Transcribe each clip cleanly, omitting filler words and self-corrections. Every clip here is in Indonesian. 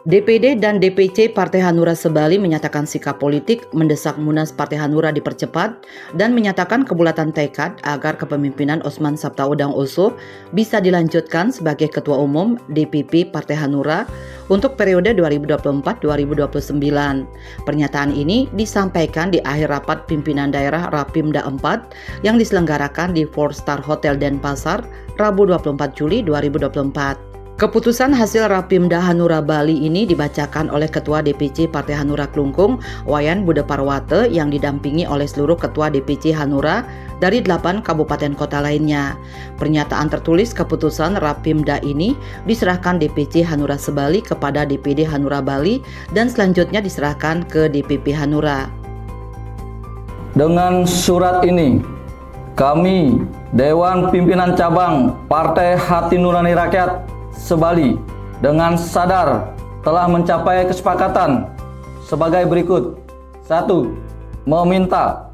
DPD dan DPC Partai Hanura Sebali menyatakan sikap politik mendesak Munas Partai Hanura dipercepat dan menyatakan kebulatan tekad agar kepemimpinan Osman Sabtaudang Oso bisa dilanjutkan sebagai Ketua Umum DPP Partai Hanura untuk periode 2024-2029. Pernyataan ini disampaikan di akhir rapat pimpinan daerah Rapimda 4 yang diselenggarakan di 4-Star Hotel Denpasar, Rabu 24 Juli 2024. Keputusan hasil Rapimda Hanura Bali ini dibacakan oleh Ketua DPC Partai Hanura Klungkung, Wayan Bude Parwate, yang didampingi oleh seluruh Ketua DPC Hanura dari 8 kabupaten kota lainnya. Pernyataan tertulis keputusan Rapimda ini diserahkan DPC Hanura Sebali kepada DPD Hanura Bali dan selanjutnya diserahkan ke DPP Hanura. Dengan surat ini, kami Dewan Pimpinan Cabang Partai Hati Nurani Rakyat Sebali dengan sadar telah mencapai kesepakatan sebagai berikut. 1. Meminta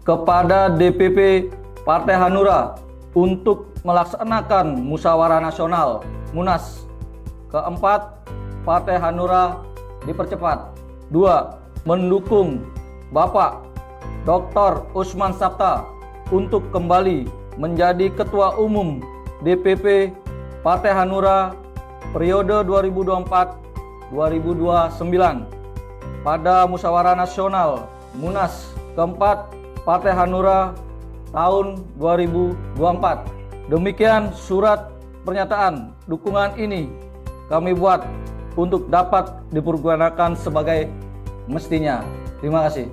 kepada DPP Partai Hanura untuk melaksanakan musyawarah nasional Munas. Keempat, Partai Hanura dipercepat. 2. Mendukung Bapak Dr. Osman Sabta untuk kembali menjadi Ketua Umum DPP Partai Hanura periode 2024-2029 pada musyawarah nasional Munas keempat Partai Hanura tahun 2024. Demikian surat pernyataan dukungan ini kami buat untuk dapat dipergunakan sebagai mestinya. Terima kasih.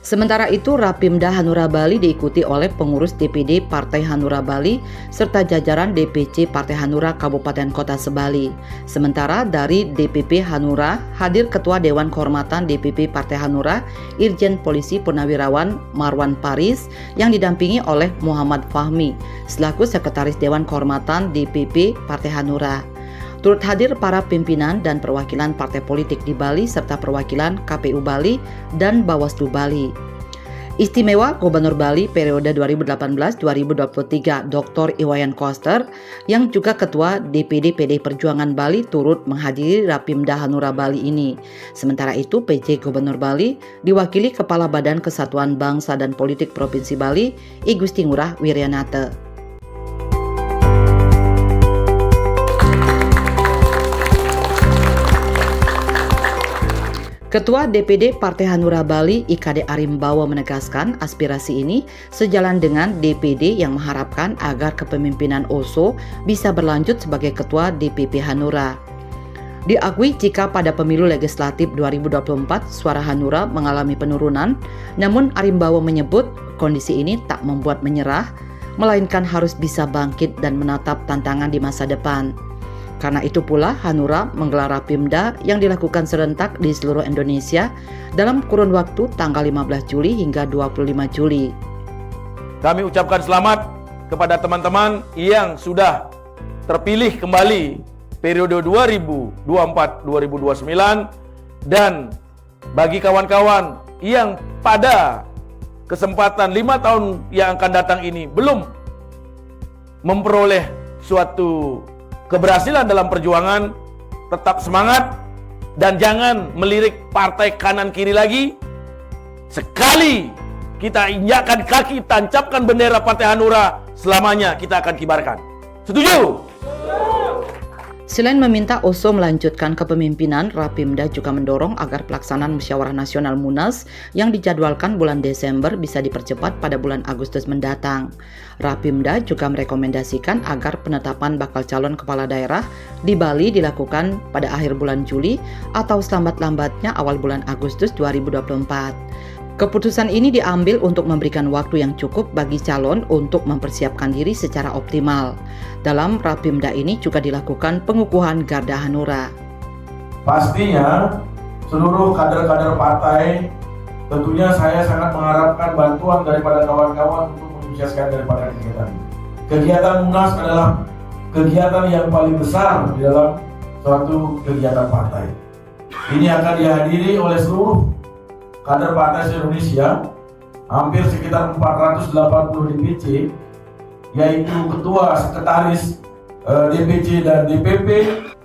Sementara itu, Rapimda Hanura Bali diikuti oleh pengurus DPD Partai Hanura Bali serta jajaran DPC Partai Hanura Kabupaten Kota Sebali. Sementara dari DPP Hanura hadir Ketua Dewan Kehormatan DPP Partai Hanura Irjen Polisi Purnawirawan Marwan Paris yang didampingi oleh Muhammad Fahmi selaku Sekretaris Dewan Kehormatan DPP Partai Hanura. Turut hadir para pimpinan dan perwakilan partai politik di Bali serta perwakilan KPU Bali dan Bawaslu Bali. Istimewa Gubernur Bali periode 2018-2023 Dr. Iwayan Koster yang juga Ketua DPD PDI Perjuangan Bali turut menghadiri Rapimda Hanura Bali ini. Sementara itu PJ Gubernur Bali diwakili Kepala Badan Kesatuan Bangsa dan Politik Provinsi Bali I Gusti Ngurah Wiryanate. Ketua DPD Partai Hanura Bali IKD Arimbawa menegaskan aspirasi ini sejalan dengan DPD yang mengharapkan agar kepemimpinan Oso bisa berlanjut sebagai Ketua DPP Hanura. Diakui jika pada pemilu legislatif 2024 suara Hanura mengalami penurunan, namun Arimbawa menyebut kondisi ini tak membuat menyerah, melainkan harus bisa bangkit dan menatap tantangan di masa depan. Karena itu pula Hanura menggelar Rapimda yang dilakukan serentak di seluruh Indonesia dalam kurun waktu tanggal 15 Juli hingga 25 Juli. Kami ucapkan selamat kepada teman-teman yang sudah terpilih kembali periode 2024-2029 dan bagi kawan-kawan yang pada kesempatan 5 tahun yang akan datang ini belum memperoleh suatu keberhasilan dalam perjuangan, tetap semangat dan jangan melirik partai kanan kiri lagi. Sekali kita injakkan kaki, tancapkan bendera Partai Hanura, selamanya kita akan kibarkan. Setuju? Selain meminta Oso melanjutkan kepemimpinan, Rapimda juga mendorong agar pelaksanaan musyawarah nasional Munas yang dijadwalkan bulan Desember bisa dipercepat pada bulan Agustus mendatang. Rapimda juga merekomendasikan agar penetapan bakal calon kepala daerah di Bali dilakukan pada akhir bulan Juli atau selambat-lambatnya awal bulan Agustus 2024. Keputusan ini diambil untuk memberikan waktu yang cukup bagi calon untuk mempersiapkan diri secara optimal. Dalam Rapimda ini juga dilakukan pengukuhan Garda Hanura. Pastinya seluruh kader-kader partai, tentunya saya sangat mengharapkan bantuan daripada kawan-kawan untuk menyukseskan daripada kegiatan ini. Kegiatan Munas adalah kegiatan yang paling besar di dalam suatu kegiatan partai. Ini akan dihadiri oleh seluruh kader partai se-Indonesia, hampir sekitar 480 DPC, yaitu ketua, sekretaris DPC dan DPP,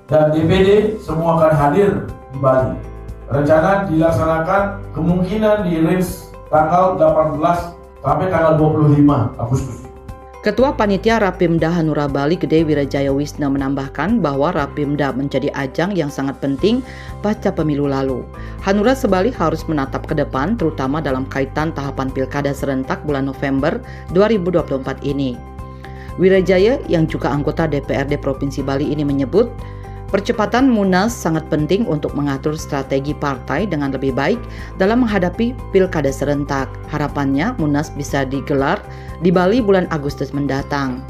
dan DPD semua akan hadir di Bali. Rencana dilaksanakan kemungkinan di range tanggal 18 sampai tanggal 25 Agustus. Ketua Panitia Rapimda Hanura Bali Gede Wirajaya Wisna menambahkan bahwa Rapimda menjadi ajang yang sangat penting pasca pemilu lalu. Hanura Sebali harus menatap ke depan terutama dalam kaitan tahapan Pilkada serentak bulan November 2024 ini. Wirajaya yang juga anggota DPRD Provinsi Bali ini menyebut, percepatan Munas sangat penting untuk mengatur strategi partai dengan lebih baik dalam menghadapi Pilkada serentak. Harapannya Munas bisa digelar di Bali bulan Agustus mendatang.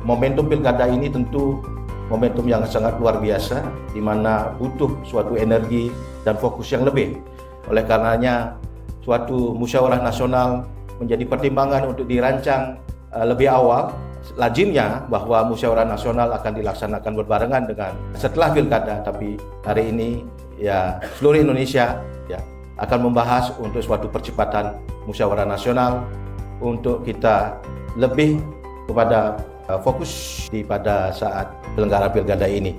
Momentum Pilkada ini tentu momentum yang sangat luar biasa, di mana butuh suatu energi dan fokus yang lebih. Oleh karenanya, suatu musyawarah nasional menjadi pertimbangan untuk dirancang lebih awal. Lazimnya bahwa musyawarah nasional akan dilaksanakan berbarengan dengan setelah pilkada, tapi hari ini ya seluruh Indonesia ya akan membahas untuk suatu percepatan musyawarah nasional untuk kita lebih kepada fokus pada saat penyelenggaraan pilkada ini.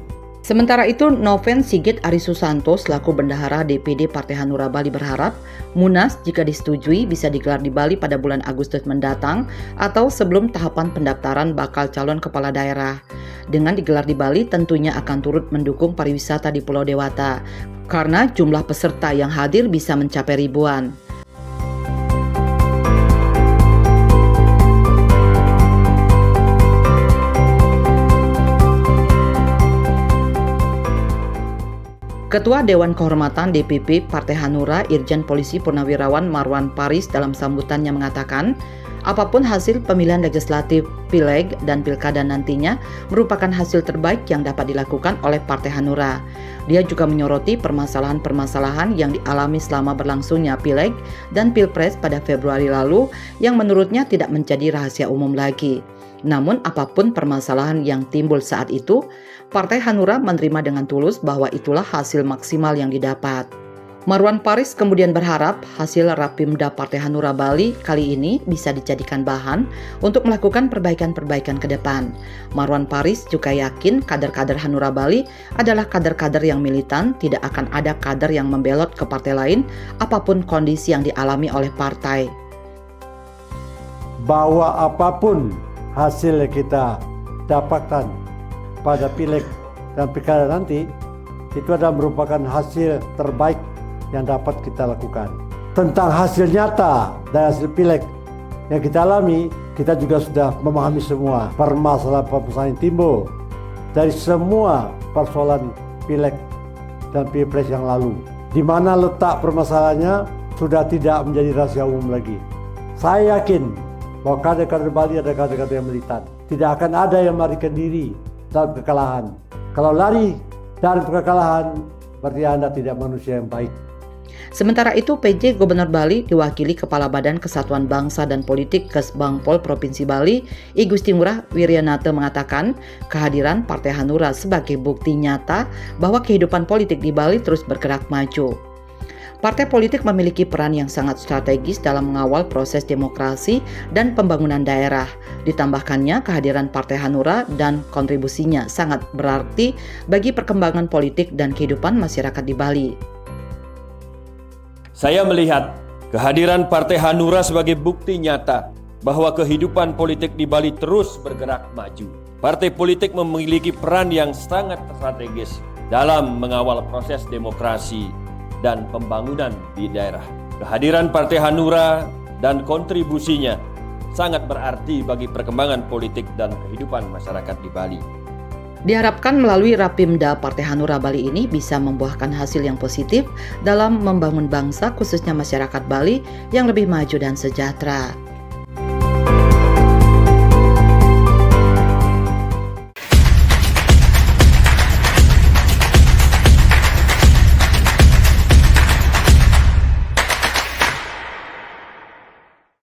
Sementara itu, Noven Sigit Arisusanto selaku Bendahara DPD Partai Hanura Bali berharap Munas jika disetujui bisa digelar di Bali pada bulan Agustus mendatang atau sebelum tahapan pendaftaran bakal calon kepala daerah. Dengan digelar di Bali tentunya akan turut mendukung pariwisata di Pulau Dewata karena jumlah peserta yang hadir bisa mencapai ribuan. Ketua Dewan Kehormatan DPP Partai Hanura Irjen Polisi Purnawirawan Marwan Paris dalam sambutannya mengatakan, apapun hasil pemilihan legislatif, pileg, dan pilkada nantinya merupakan hasil terbaik yang dapat dilakukan oleh Partai Hanura. Dia juga menyoroti permasalahan-permasalahan yang dialami selama berlangsungnya pileg dan pilpres pada Februari lalu yang menurutnya tidak menjadi rahasia umum lagi. Namun apapun permasalahan yang timbul saat itu, Partai Hanura menerima dengan tulus bahwa itulah hasil maksimal yang didapat. Marwan Paris kemudian berharap hasil Rapimda Partai Hanura Bali kali ini bisa dijadikan bahan untuk melakukan perbaikan-perbaikan ke depan. Marwan Paris juga yakin kader-kader Hanura Bali adalah kader-kader yang militan, tidak akan ada kader yang membelot ke partai lain apapun kondisi yang dialami oleh partai. Bahwa apapun hasil yang kita dapatkan pada pileg dan pilkada nanti itu adalah merupakan hasil terbaik yang dapat kita lakukan. Tentang hasil nyata dari hasil pileg yang kita alami, kita juga sudah memahami semua permasalahan-permasalahan yang timbul dari semua persoalan pileg dan pilpres yang lalu. Di mana letak permasalahannya sudah tidak menjadi rahasia umum lagi. Saya yakin bahwa kader-kader Bali ada kader-kader yang militan. Tidak akan ada yang melarikan diri dalam kekalahan. Kalau lari dari kekalahan, berarti Anda tidak manusia yang baik. Sementara itu, PJ Gubernur Bali diwakili Kepala Badan Kesatuan Bangsa dan Politik Kesbangpol Provinsi Bali, I Gusti Ngurah Wiryanata mengatakan kehadiran Partai Hanura sebagai bukti nyata bahwa kehidupan politik di Bali terus bergerak maju. Partai politik memiliki peran yang sangat strategis dalam mengawal proses demokrasi dan pembangunan daerah. Ditambahkannya, kehadiran Partai Hanura dan kontribusinya sangat berarti bagi perkembangan politik dan kehidupan masyarakat di Bali. Saya melihat kehadiran Partai Hanura sebagai bukti nyata bahwa kehidupan politik di Bali terus bergerak maju. Partai politik memiliki peran yang sangat strategis dalam mengawal proses demokrasi dan pembangunan di daerah. Kehadiran Partai Hanura dan kontribusinya sangat berarti bagi perkembangan politik dan kehidupan masyarakat di Bali. Diharapkan melalui Rapimda Partai Hanura Bali ini bisa membuahkan hasil yang positif dalam membangun bangsa khususnya masyarakat Bali yang lebih maju dan sejahtera.